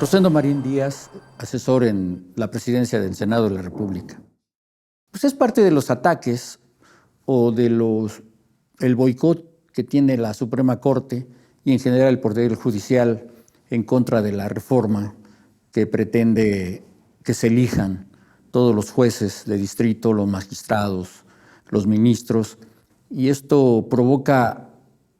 Rosendo Marín Díaz, asesor en la presidencia del Senado de la República. Pues es parte de los ataques o el boicot que tiene la Suprema Corte y en general el Poder Judicial en contra de la reforma que pretende que se elijan todos los jueces de distrito, los magistrados, los ministros, y esto provoca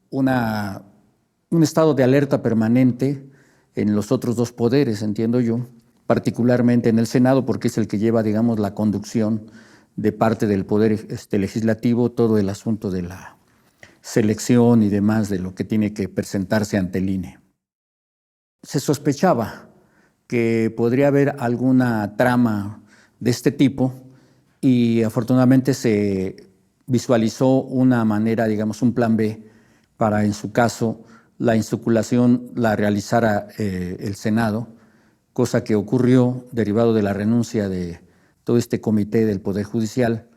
un estado de alerta permanente en los otros dos poderes, entiendo yo, particularmente en el Senado, porque es el que lleva, digamos, la conducción de parte del Poder Legislativo, todo el asunto de la selección y demás de lo que tiene que presentarse ante el INE. Se sospechaba que podría haber alguna trama de este tipo y afortunadamente se visualizó una manera, digamos, un plan B para, en su caso, la insaculación la realizara el Senado, cosa que ocurrió derivado de la renuncia de todo este comité del Poder Judicial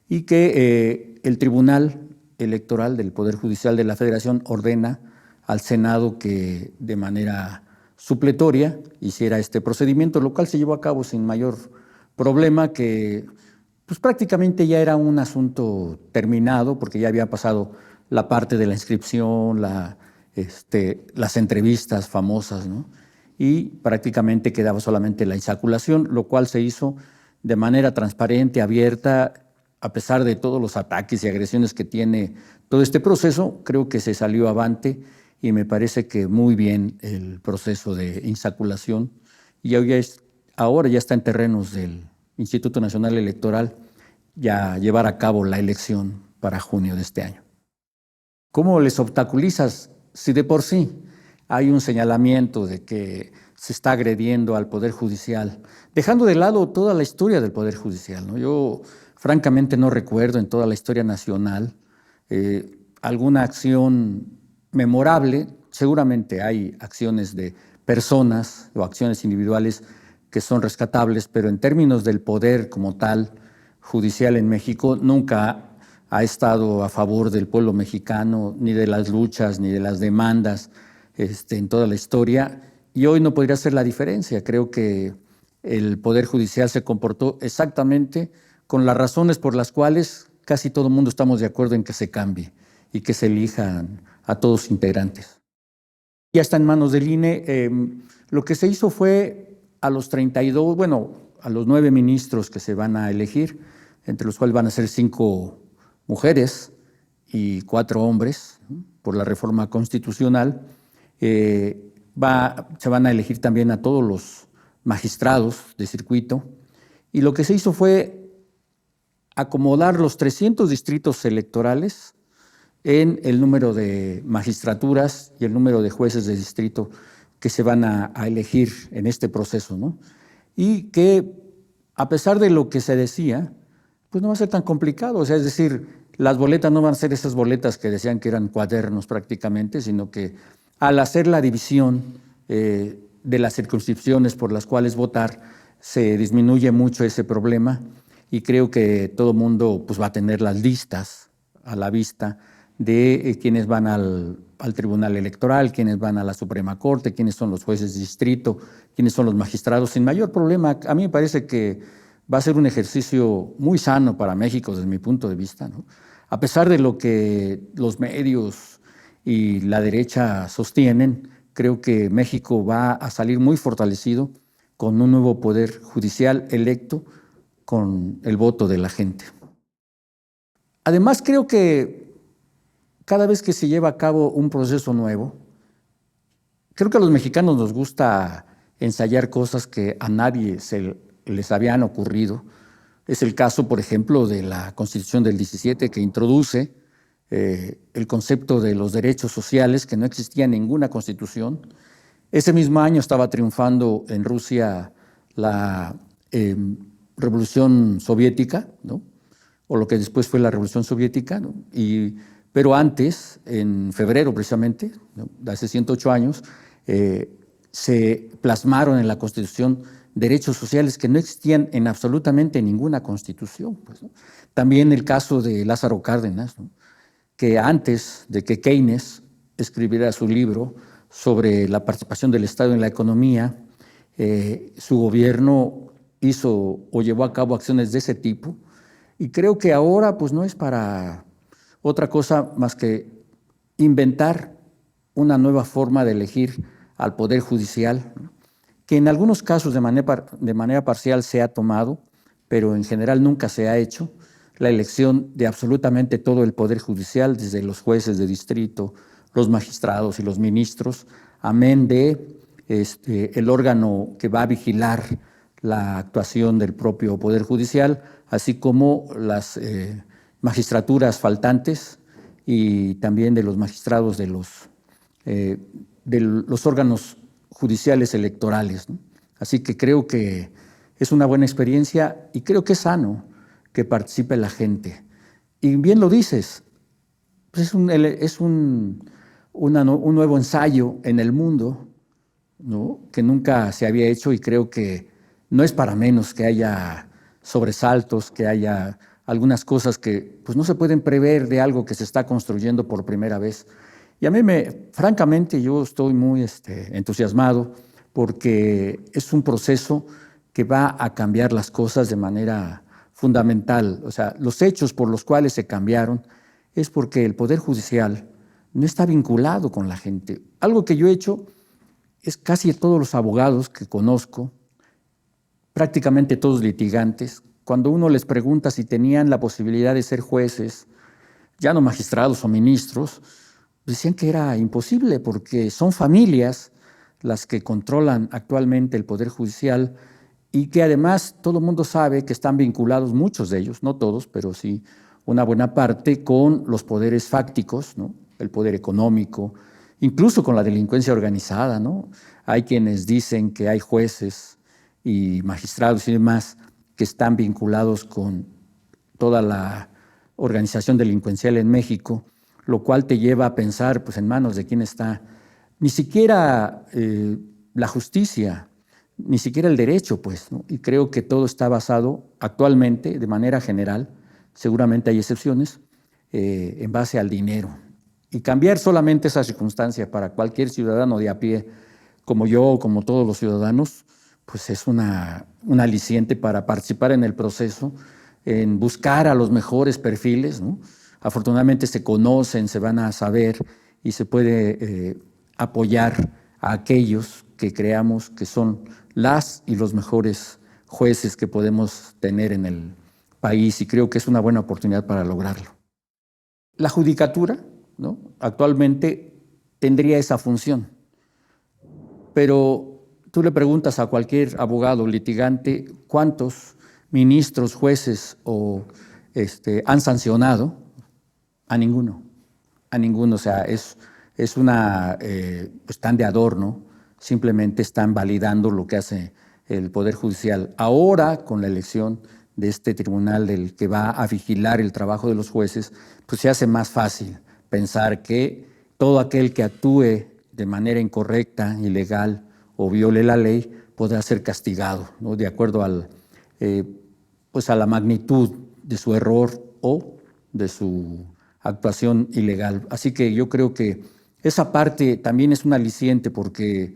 y que el Tribunal Electoral del Poder Judicial de la Federación ordena al Senado que de manera supletoria hiciera este procedimiento, lo cual se llevó a cabo sin mayor problema, que pues prácticamente ya era un asunto terminado porque ya había pasado la parte de la inscripción, las entrevistas famosas, ¿no? Y prácticamente quedaba solamente la insaculación, lo cual se hizo de manera transparente, abierta, a pesar de todos los ataques y agresiones que tiene todo este proceso. Creo que se salió avante y me parece que muy bien el proceso de insaculación. Y ahora ya está en terrenos del Instituto Nacional Electoral ya llevar a cabo la elección para junio de este año. ¿Cómo les obstaculizas si de por sí hay un señalamiento de que se está agrediendo al Poder Judicial, dejando de lado toda la historia del Poder Judicial, ¿no? Yo francamente no recuerdo en toda la historia nacional alguna acción memorable. Seguramente hay acciones de personas o acciones individuales que son rescatables, pero en términos del poder como tal judicial en México nunca ha estado a favor del pueblo mexicano, ni de las luchas, ni de las demandas en toda la historia. Y hoy no podría ser la diferencia. Creo que el Poder Judicial se comportó exactamente con las razones por las cuales casi todo el mundo estamos de acuerdo en que se cambie y que se elijan a todos los integrantes. Ya está en manos del INE. Lo que se hizo fue a los 32, a los 9 ministros que se van a elegir, entre los cuales van a ser 5 mujeres y 4 hombres, ¿no? Por la reforma constitucional. Se van a elegir también a todos los magistrados de circuito, y lo que se hizo fue acomodar los 300 distritos electorales en el número de magistraturas y el número de jueces de distrito que se van a elegir en este proceso, ¿no? Y que, a pesar de lo que se decía, pues no va a ser tan complicado. O sea, es decir, las boletas no van a ser esas boletas que decían que eran cuadernos prácticamente, sino que al hacer la división de las circunscripciones por las cuales votar, se disminuye mucho ese problema, y creo que todo el mundo pues, va a tener las listas a la vista de quienes van al Tribunal Electoral, quienes van a la Suprema Corte, quiénes son los jueces de distrito, quiénes son los magistrados, sin mayor problema. A mí me parece que va a ser un ejercicio muy sano para México desde mi punto de vista, ¿no? A pesar de lo que los medios y la derecha sostienen, creo que México va a salir muy fortalecido con un nuevo poder judicial electo con el voto de la gente. Además, creo que cada vez que se lleva a cabo un proceso nuevo, creo que a los mexicanos nos gusta ensayar cosas que a nadie les habían ocurrido. Es el caso, por ejemplo, de la Constitución del 17, que introduce el concepto de los derechos sociales, que no existía en ninguna constitución. Ese mismo año estaba triunfando en Rusia la Revolución Soviética, ¿no? O lo que después fue la Revolución Soviética, ¿no? Pero antes, en febrero precisamente, ¿no? De hace 108 años, se plasmaron en la Constitución derechos sociales que no existían en absolutamente ninguna constitución, pues, ¿no? También el caso de Lázaro Cárdenas, ¿no? Que antes de que Keynes escribiera su libro sobre la participación del Estado en la economía, su gobierno hizo o llevó a cabo acciones de ese tipo, y creo que ahora pues no es para otra cosa más que inventar una nueva forma de elegir al Poder Judicial, que en algunos casos de manera parcial se ha tomado, pero en general nunca se ha hecho, la elección de absolutamente todo el Poder Judicial, desde los jueces de distrito, los magistrados y los ministros, amén de el órgano que va a vigilar la actuación del propio Poder Judicial, así como las magistraturas faltantes y también de los magistrados de los órganos judiciales electorales, ¿no? Así que creo que es una buena experiencia y creo que es sano que participe la gente. Y bien lo dices, pues un nuevo ensayo en el mundo, ¿no?, que nunca se había hecho, y creo que no es para menos que haya sobresaltos, que haya algunas cosas que pues, no se pueden prever de algo que se está construyendo por primera vez. Y a mí, francamente, yo estoy muy entusiasmado porque es un proceso que va a cambiar las cosas de manera fundamental. O sea, los hechos por los cuales se cambiaron es porque el Poder Judicial no está vinculado con la gente. Algo que yo he hecho es casi todos los abogados que conozco, prácticamente todos litigantes, cuando uno les pregunta si tenían la posibilidad de ser jueces, ya no magistrados o ministros, decían que era imposible porque son familias las que controlan actualmente el Poder Judicial y que además todo el mundo sabe que están vinculados, muchos de ellos, no todos, pero sí una buena parte, con los poderes fácticos, ¿no?, el poder económico, incluso con la delincuencia organizada, ¿no? Hay quienes dicen que hay jueces y magistrados y demás que están vinculados con toda la organización delincuencial en México, lo cual te lleva a pensar, pues, en manos de quién está ni siquiera la justicia, ni siquiera el derecho, pues, ¿no? Y creo que todo está basado actualmente, de manera general, seguramente hay excepciones, en base al dinero. Y cambiar solamente esa circunstancia para cualquier ciudadano de a pie, como yo, como todos los ciudadanos, pues es un aliciente para participar en el proceso, en buscar a los mejores perfiles, ¿no? Afortunadamente se conocen, se van a saber y se puede apoyar a aquellos que creamos que son las y los mejores jueces que podemos tener en el país, y creo que es una buena oportunidad para lograrlo. La judicatura, ¿no?, actualmente tendría esa función, pero tú le preguntas a cualquier abogado litigante cuántos ministros, jueces han sancionado. A ninguno, a ninguno. O sea, están de adorno, simplemente están validando lo que hace el Poder Judicial. Ahora, con la elección de este tribunal del que va a vigilar el trabajo de los jueces, pues se hace más fácil pensar que todo aquel que actúe de manera incorrecta, ilegal o viole la ley podrá ser castigado, ¿no?, de acuerdo pues a la magnitud de su error o de su actuación ilegal. Así que yo creo que esa parte también es un aliciente porque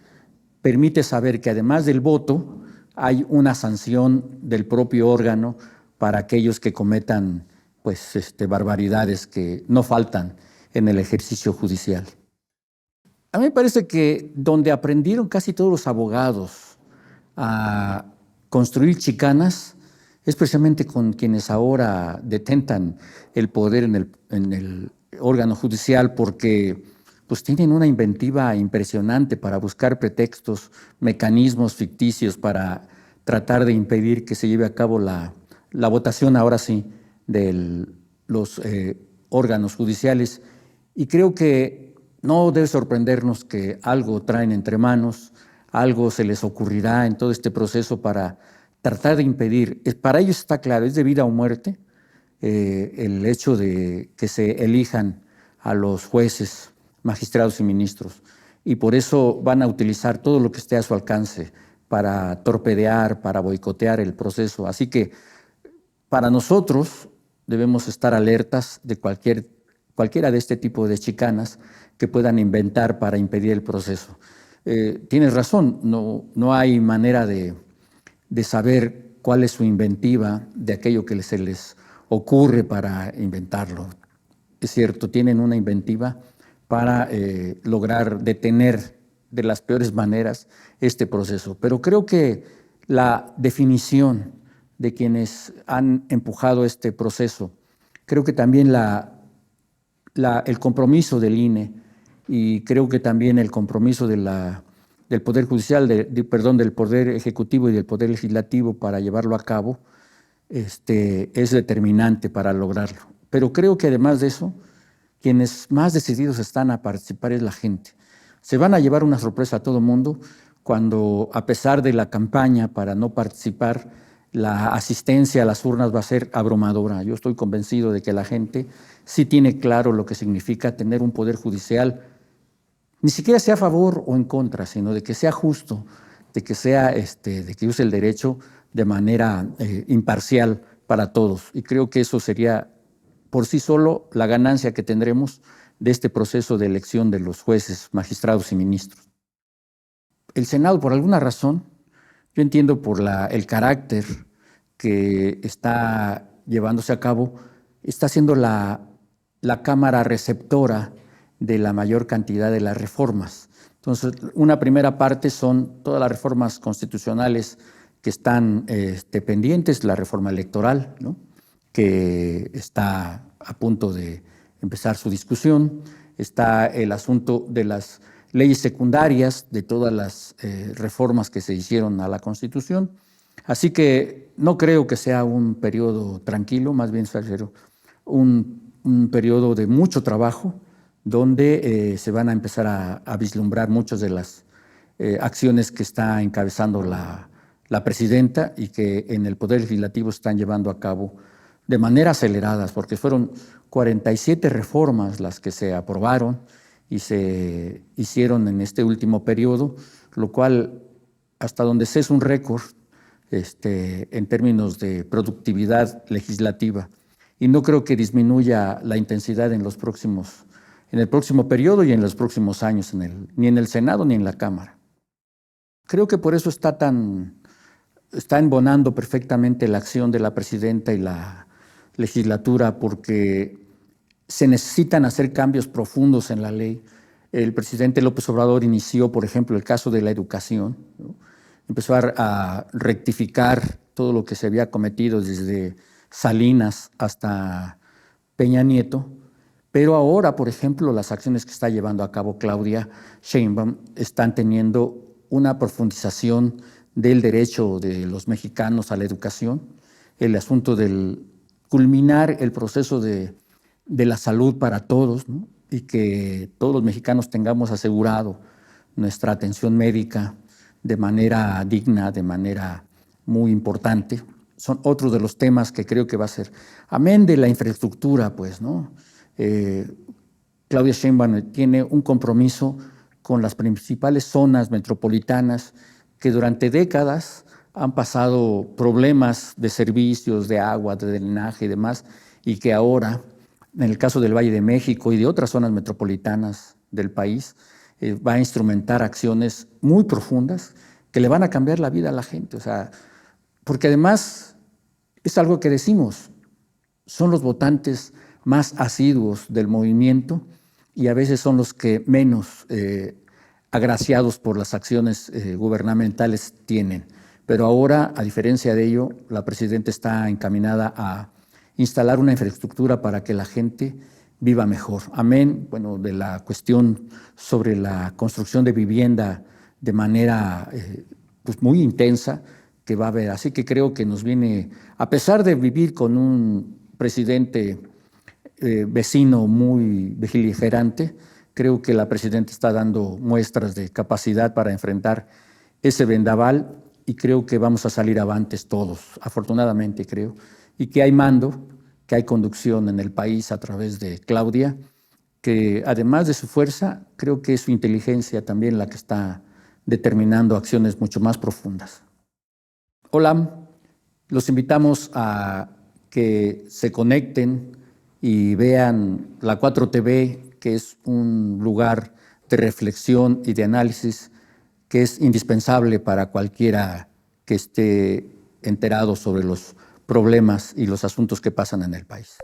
permite saber que además del voto hay una sanción del propio órgano para aquellos que cometan pues, barbaridades que no faltan en el ejercicio judicial. A mí me parece que donde aprendieron casi todos los abogados a construir chicanas es precisamente con quienes ahora detentan el poder en el órgano judicial, porque pues tienen una inventiva impresionante para buscar pretextos, mecanismos ficticios para tratar de impedir que se lleve a cabo la votación, ahora sí, de los órganos judiciales. Y creo que no debe sorprendernos que algo traen entre manos, algo se les ocurrirá en todo este proceso para tratar de impedir. Para ellos está claro, es de vida o muerte el hecho de que se elijan a los jueces, magistrados y ministros. Y por eso van a utilizar todo lo que esté a su alcance para torpedear, para boicotear el proceso. Así que para nosotros debemos estar alertas de cualquiera de este tipo de chicanas que puedan inventar para impedir el proceso. tienes razón, no hay manera de saber cuál es su inventiva de aquello que se les ocurre para inventarlo. Es cierto, tienen una inventiva para lograr detener de las peores maneras este proceso. Pero creo que la definición de quienes han empujado este proceso, creo que también el compromiso del INE y creo que también el compromiso del Poder Judicial, del Poder Ejecutivo y del Poder Legislativo para llevarlo a cabo, es determinante para lograrlo. Pero creo que además de eso, quienes más decididos están a participar es la gente. Se van a llevar una sorpresa a todo el mundo cuando, a pesar de la campaña para no participar, la asistencia a las urnas va a ser abrumadora. Yo estoy convencido de que la gente sí tiene claro lo que significa tener un poder judicial, ni siquiera sea a favor o en contra, sino de que sea justo, de que use el derecho de manera imparcial para todos. Y creo que eso sería por sí solo la ganancia que tendremos de este proceso de elección de los jueces, magistrados y ministros. El Senado, por alguna razón, yo entiendo por el carácter que está llevándose a cabo, está siendo la cámara receptora de la mayor cantidad de las reformas. Entonces, una primera parte son todas las reformas constitucionales que están pendientes, la reforma electoral, ¿no?, que está a punto de empezar su discusión. Está el asunto de las leyes secundarias, de todas las reformas que se hicieron a la Constitución. Así que no creo que sea un periodo tranquilo, más bien será un periodo de mucho trabajo, donde se van a empezar a vislumbrar muchas de las acciones que está encabezando la presidenta y que en el Poder Legislativo están llevando a cabo de manera acelerada, porque fueron 47 reformas las que se aprobaron y se hicieron en este último periodo, lo cual, hasta donde sé, es un récord en términos de productividad legislativa. Y no creo que disminuya la intensidad en el próximo periodo y en los próximos años, ni en el Senado ni en la Cámara. Creo que por eso está embonando perfectamente la acción de la presidenta y la legislatura, porque se necesitan hacer cambios profundos en la ley. El presidente López Obrador inició, por ejemplo, el caso de la educación, ¿no? Empezó a rectificar todo lo que se había cometido desde Salinas hasta Peña Nieto, pero ahora, por ejemplo, las acciones que está llevando a cabo Claudia Sheinbaum están teniendo una profundización del derecho de los mexicanos a la educación, el asunto del culminar el proceso de la salud para todos, ¿no?, y que todos los mexicanos tengamos asegurado nuestra atención médica de manera digna, de manera muy importante. Son otros de los temas que creo que va a ser. Amén de la infraestructura, pues, ¿no? Claudia Sheinbaum tiene un compromiso con las principales zonas metropolitanas que durante décadas han pasado problemas de servicios, de agua, de drenaje y demás, y que ahora, en el caso del Valle de México y de otras zonas metropolitanas del país, va a instrumentar acciones muy profundas que le van a cambiar la vida a la gente. O sea, porque además es algo que decimos, son los votantes más asiduos del movimiento y a veces son los que menos agraciados por las acciones gubernamentales tienen. Pero ahora, a diferencia de ello, la presidenta está encaminada a instalar una infraestructura para que la gente viva mejor. Amén, bueno, de la cuestión sobre la construcción de vivienda de manera pues muy intensa que va a haber. Así que creo que nos viene, a pesar de vivir con un presidente vecino muy beligerante, creo que la presidenta está dando muestras de capacidad para enfrentar ese vendaval y creo que vamos a salir avantes todos, afortunadamente creo, y que hay mando, que hay conducción en el país a través de Claudia, que además de su fuerza, creo que es su inteligencia también la que está determinando acciones mucho más profundas. Hola, los invitamos a que se conecten y vean la 4TV, que es un lugar de reflexión y de análisis que es indispensable para cualquiera que esté enterado sobre los problemas y los asuntos que pasan en el país.